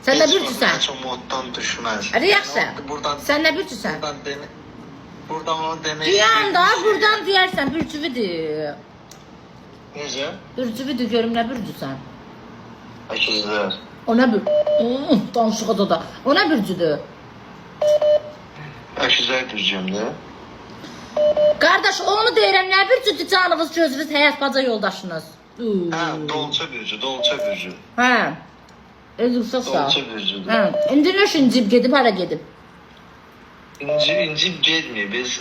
Sən nə bürcüsən? Heç o moddan düşməz. Hadi yaxşı. Sən nə bürcüsən? Buradan onu demək Deyən da buradan deyərsən bürcüvüdür. Necə? Bürcüvüdür, görüm nə bürcüsən? Əkizlər. O nə danışıqda da. O nə bürcüdür? Əkizlər bürcümdür. Qardaş, onu deyirəm, nə bürcüdür canınız, gözünüz, həyat baca yoldaşınız? Hə, dolça bürcü. Hə. Özürsə sağ. Dolça bürcüdür. Hə. İndi nə incib gedib, hara gedib? İncib getmir. Biz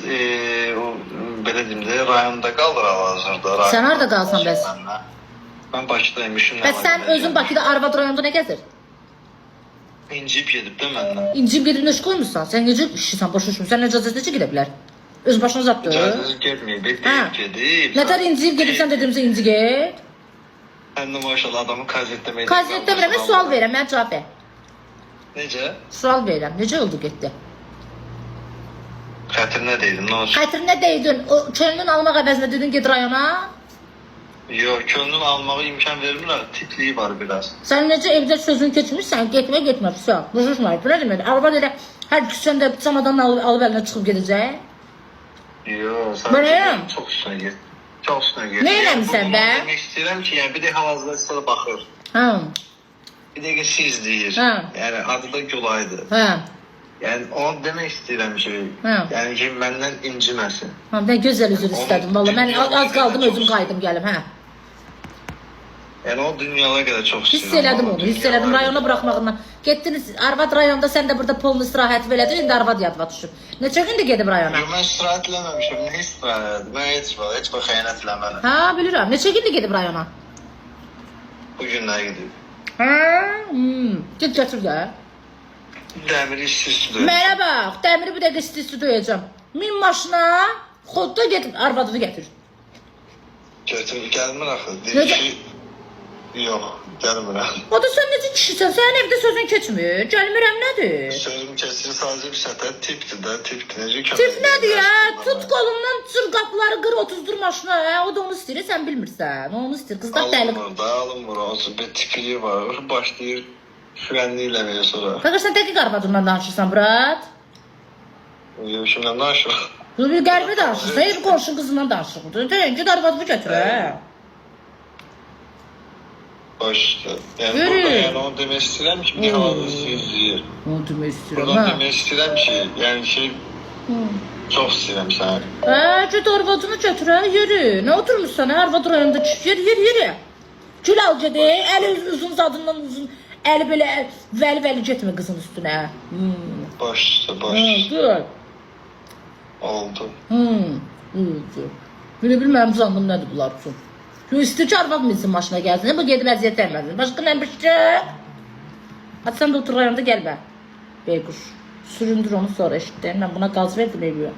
o belə deyim də rayonda qalır hal-hazırda. Sən harda qalsan bəs? Mən Bakıdaymışım. Bəs sən özün Bakıda Arvad rayonunda nə gəzir? İncib gedib də məndən. İncib gedib nəş qoymursan? Sən necə işləyirsən, başa düşmürsən? Sən icazət necə gedə bilər? Öz başına zapdır. İcazət getmir. Gedib. Nətər incib gedibsən dedimsə inci get. Sən də maşallah adamı kazetləməkdə. Kazetdə mən sual verirəm, mən cavab ver. Necə? Sual verirəm. Necə oldu getdi? Xətrinə deydim, nə olsun? Xətrinə deydin, o könlün almaq əvəzinə dedin ged rayona? Yox, könlün almağa imkan vermirlər, tikliyi var biraz. Sən necə evdə sözün keçmişsən, getmə, sual. Bujuşmayıb, nə demək? Arvad elə hər küçəndə çamadanı alıb əlinə çıxıb gedəcək? Yox, Bəyəm? Çox üstünə get. Çox üstünə get. Nə eləmişsən bə? Demək istəyirəm ki, yəni bir də hal-hazırda sizə baxır. Hə. Bir dəqiqə siz deyir. Hə. Yəni adı da Gülaydır. Hə. Yəni onu demək istəyirəm ki, yəni ki məndən inciməsin. Ha, mən gözəl üzr istədim. Vallahi mən az qaldım, özüm qayıdım gəlim, hə. Yəni o dünyalara qədər çox istəyirəm. Hiss elədim onu, hiss elədim rayona buraxmağından. Getdiniz Arvad rayonda, sən də burada polnu istirahət elədin, indi Arvad yadıma düşüb. Neçə gündür gedib rayona? Yox, mən istirahət eləməmişəm, nə istirahət? Mən heç vaxt xəyanət eləmərəm. Ha, bilirəm. Neçə gündür gedib rayona? Bu günlər gedib. Ha, get götür də. Dəmiri isti döyəcəm. Mənə bax, dəmiri bir dəqiqə isti döyəcəm. Min maşına, xodda gedib arvadını gətir. Götür, gəlmir axı. Deyir ki, yox, gəlmirəm. O da sən necə kişisən? Sənin evdə sözün keçmir. Gəlmirəm nədir? Sözüm keçir, sadəcə bir sətət tipdir də, tipdir. Necə kömək? Tip nədir ya? Tut qolundan çır qapıları qır, 30 maşına. O da onu istəyir, sən bilmirsən. O onu istəyir. Qızlar dəli. Alınmır. Olsun, bir tipiliyi var. Başlayır şüvənli eləməyə sonra. Fəqət sən dəqiq arvadından danışırsan, Murat. Yox, kimdən danışır? Bir qəribə danışırsan, ev qonşun qızından danışırsan. Gid arvadını götür, hə? Başla. Yəni burada yəni onu demək istəyirəm ki, bir halda siz deyir. Onu demək istəyirəm, Buradan hə? demək istəyirəm ki, yəni ki, çox istəyirəm səni. Hə, gid arvadını götür, hə? Yürü. Nə oturmuşsan, hə? Arvad rayonunda yürü. Gül al gedi, əli uzun zadından uzun. Əli belə vəli getmə qızın üstünə. Başla. Gül. Oldu. Belə bilməm canım nədir bunlar üçün. Şu istəyir ki, arvad minsin maşına gəlsin. Bu gedib əziyyət verməsin. Başqa nə bir şey? Hadi sən də otur rayonda gəl bə. Beyquş. Süründür onu sonra eşitdim. Mən buna qaz verdim eviyə.